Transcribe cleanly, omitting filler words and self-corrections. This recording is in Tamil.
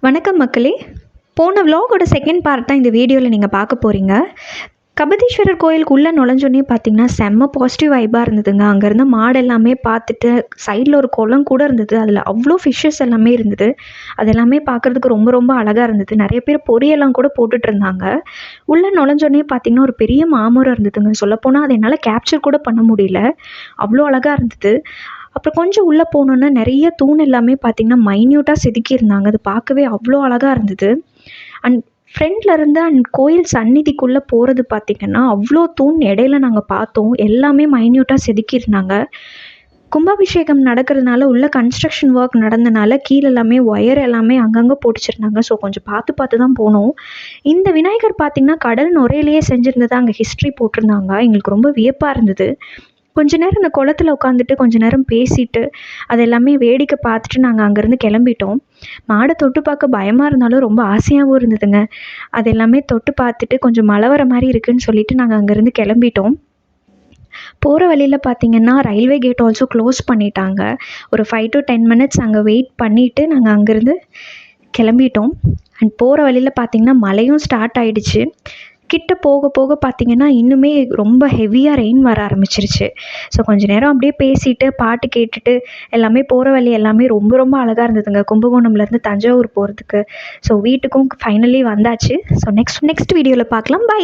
வணக்கம் மக்களே. போன விலாகோட செகண்ட் பார்ட் தான் இந்த வீடியோவில் நீங்கள் பார்க்க போகிறீங்க. கபதீஸ்வரர் கோயிலுக்கு உள்ளே நுழைஞ்சோன்னே பார்த்தீங்கன்னா செம்ம பாசிட்டிவ் வைப்பாக இருந்ததுங்க. அங்கேருந்து மாடு எல்லாமே பார்த்துட்டு சைடில் ஒரு குளம் கூட இருந்தது. அதில் அவ்வளோ ஃபிஷ்ஷஸ் எல்லாமே இருந்தது. அது எல்லாமே பார்க்குறதுக்கு ரொம்ப ரொம்ப அழகாக இருந்தது. நிறைய பேர் பொரியெல்லாம் கூட போட்டுட்டு இருந்தாங்க. உள்ளே நுழைஞ்சோன்னே பார்த்தீங்கன்னா ஒரு பெரிய மாமரம் இருந்ததுங்க. சொல்லப்போனால் அதை என்னால் கேப்சர் கூட பண்ண முடியல, அவ்வளோ அழகாக இருந்தது. அப்புறம் கொஞ்சம் உள்ளே போனோன்னா நிறைய தூண் எல்லாமே பார்த்திங்கன்னா மைன்யூட்டாக செதுக்கியிருந்தாங்க. அது பார்க்கவே அவ்வளோ அழகாக இருந்தது. அண்ட் ஃப்ரண்ட்டில் இருந்து கோயில் சந்நிதிக்குள்ளே போகிறது பார்த்திங்கன்னா அவ்வளோ தூண் இடையில நாங்கள் பார்த்தோம். எல்லாமே மைன்யூட்டாக செதுக்கியிருந்தாங்க. கும்பாபிஷேகம் நடக்கிறதுனால உள்ள கன்ஸ்ட்ரக்ஷன் ஒர்க் நடந்தனால கீழே எல்லாமே ஒயர் எல்லாமே அங்கங்கே போட்டுச்சிருந்தாங்க. ஸோ கொஞ்சம் பார்த்து பார்த்து தான் போனோம். இந்த விநாயகர் பார்த்திங்கன்னா கடல் நுரையிலேயே செஞ்சுருந்தது அங்கே ஹிஸ்ட்ரி போட்டிருந்தாங்க. எங்களுக்கு ரொம்ப வியப்பாக இருந்தது. கொஞ்ச நேரம் அந்த குளத்துல உட்காந்துட்டு கொஞ்ச நேரம் பேசிட்டு அது எல்லாமே வேடிக்கை பார்த்துட்டு நாங்கள் அங்கேருந்து கிளம்பிட்டோம். மாடை தொட்டு பார்க்க பயமாக இருந்தாலும் ரொம்ப ஆசையாகவும் இருந்ததுங்க. அது எல்லாமே தொட்டு பார்த்துட்டு கொஞ்சம் மழை வர மாதிரி இருக்குதுன்னு சொல்லிட்டு நாங்கள் அங்கேருந்து கிளம்பிட்டோம். போகிற வழியில் பார்த்திங்கன்னா ரயில்வே கேட் ஆல்சோ க்ளோஸ் பண்ணிட்டாங்க. ஒரு 5 to 10 minutes அங்கே வெயிட் பண்ணிவிட்டு நாங்கள் அங்கேருந்து கிளம்பிட்டோம். அண்ட் போகிற வழியில் பார்த்திங்கன்னா மழையும் ஸ்டார்ட் ஆகிடுச்சு. கிட்ட போக போக பார்த்திங்கன்னா இன்னுமே ரொம்ப ஹெவியாக ரெயின் வர ஆரம்பிச்சிருச்சு. ஸோ கொஞ்சம் நேரம் அப்படியே பேசிட்டு பாட்டு கேட்டுட்டு எல்லாமே போகிற வழி எல்லாமே ரொம்ப ரொம்ப அழகாக இருந்ததுங்க. கும்பகோணம்லேருந்து தஞ்சாவூர் போகிறதுக்கு. ஸோ வீட்டுக்கும் ஃபைனலி வந்தாச்சு. ஸோ நெக்ஸ்ட் வீடியோவில் பார்க்கலாம். பை.